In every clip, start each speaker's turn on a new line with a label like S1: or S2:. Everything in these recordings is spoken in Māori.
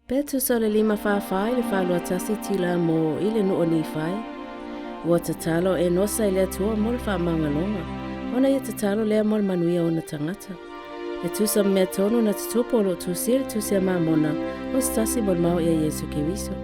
S1: Petu sa le lima whawhai le whalua tasi tila mo ile no o ni whai. Ua tatalo e nosa i le atua mo le whamangalonga. Ona ia tatalo lea mo le manuia o na tangata. E tusa mea tonu na tutupo lo tusia le tusia mamona o stasi mo le mao ia Yesu Keriso.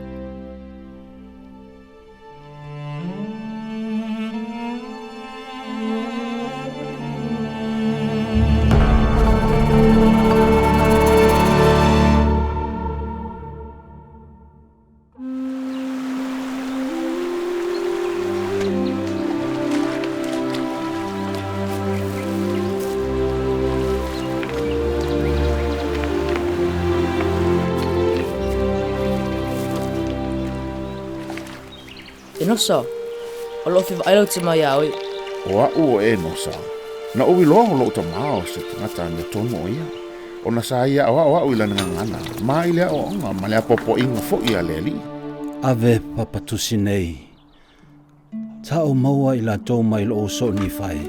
S2: Nosa, o lo fi vai te mai au.
S3: O au e nosa. Na uwi loa lo ta mao se tangata na tono ia. O na sa ia o au ila ngana. Ma ile o nga ma le popo inga fo ia leli.
S4: Ave papatusi nei. Ta o maua ila tau mai lo so ni fai.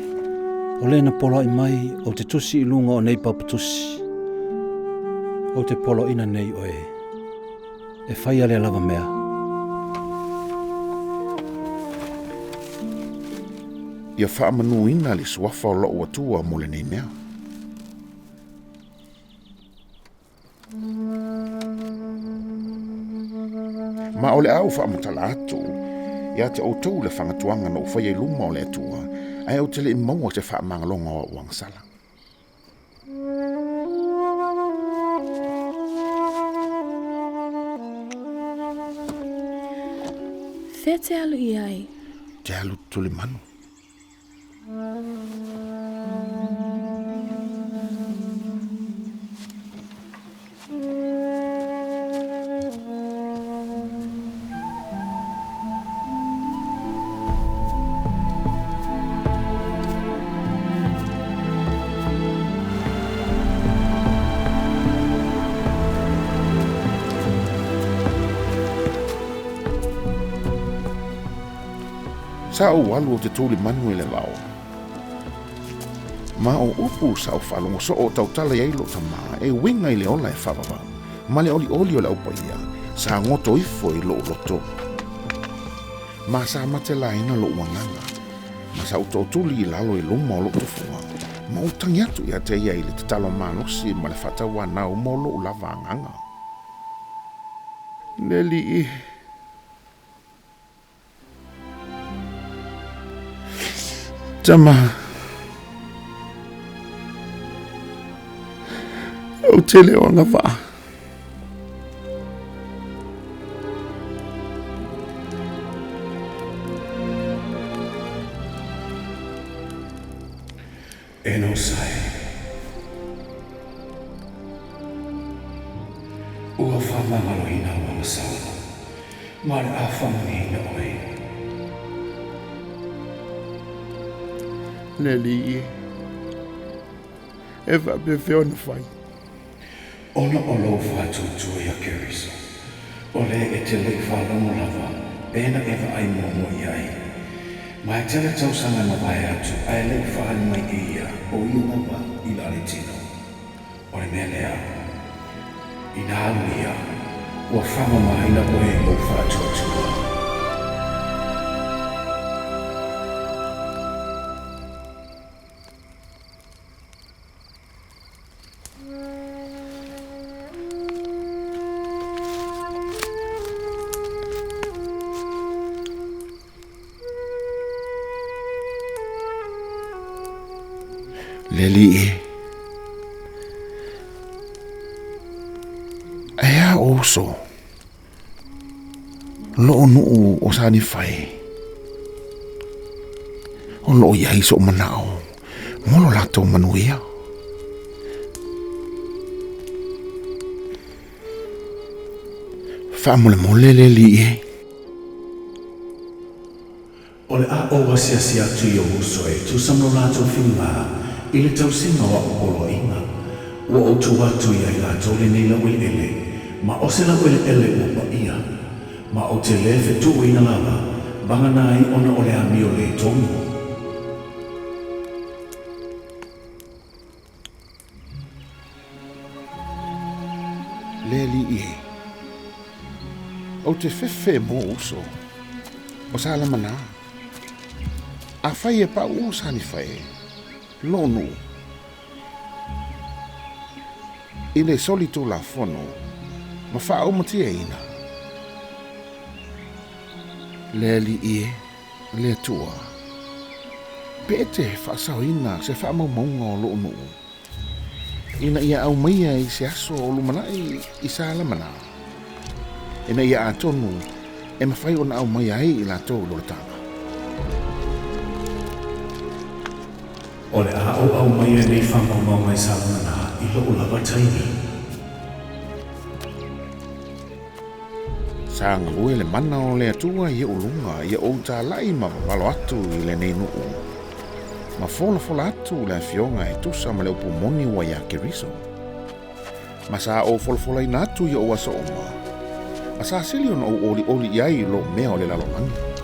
S4: O le na polo i mai o te tusi ilunga o nei papatusi. O te polo ina nei oe. E fai ale lava mea.
S3: Ia whaamanuina le suafa o loo atua mo le nei mea. Ma o le au whaamatala atu, ia te outou le whangatuanga na ufai e luma o le atua, ai au te le imaua te whaamangalonga o wangsala.
S1: Whea te alu i ai?
S3: Te alu tuli manu. Sa o walu o te tuli manu le vao. Ma o upu sa o whalongo so o tautala i eilo tamaa e winga i le ola e whawawau. Ma le oli o le aupa ia, sa ngoto ifo i lo loto. Ma sa mate la ina lo uanganga. Ma sa uto tuli i lalo i luma o lo tofunga. Ma o tangi atu ia te ia i le tatalo manosi ma le whatawa na o mo lo lava anganga. Neli i... Tama. O tele o nga wha.
S4: E no sai. Ua whamangaloina o ang sala. Mare a whamangina oi.
S3: Neli, e whape whio na whai.
S4: Ona o lo whātua tua ia Keriso. O le e te lei whārongo lava, pēna ewa ai momo i ai. Mai tele tausanga na vai atu, ai lei whaani mai ia, o ia lava i lale tino. O le mea lea, i nā alu ia, ua whama mahina oe o whātua tua.
S3: Leli e. Ea oso. Lo nuu o sani fai. O lo iai so manao. Molo lato manuia. Famole mole leli e.
S4: O le a o wasi atu i o uso e tu samlo lato whiunga. I le tausinga wa opolo inga. Ua o tu watu ia i la tole nei la wile ele. Ma o se la wile ele ua ia. Ma o te lefe tu ina lava. Banga nai ona o le ami o le tongu.
S3: Leli e. o te fefe mo uso. O sa ala mana. A fai e pa usa ni fai. Lonu. I le soli tu la fono. Ma fa o mati e ina. Le li ie. Le tua. Pete fa sao ina se fa mau maunga o lonu. Ina ia au maia i se aso o lumana i sa ala mana. Ina ia atonu e mawhai o na au maia i la tō lorotanga.
S4: O le a au maia nei whamau mai sa mana i lo lava taini.
S3: Sa ngui le mana o le atua i ulunga i o ta lai ma walo atu i le nei nuu. Ma fola atu le fionga e tusa ma le upu moni wa ya Keriso. Ma sa o fola ina atu i o aso oma. Ma sa sili on o oli iai lo mea o le lalomangi.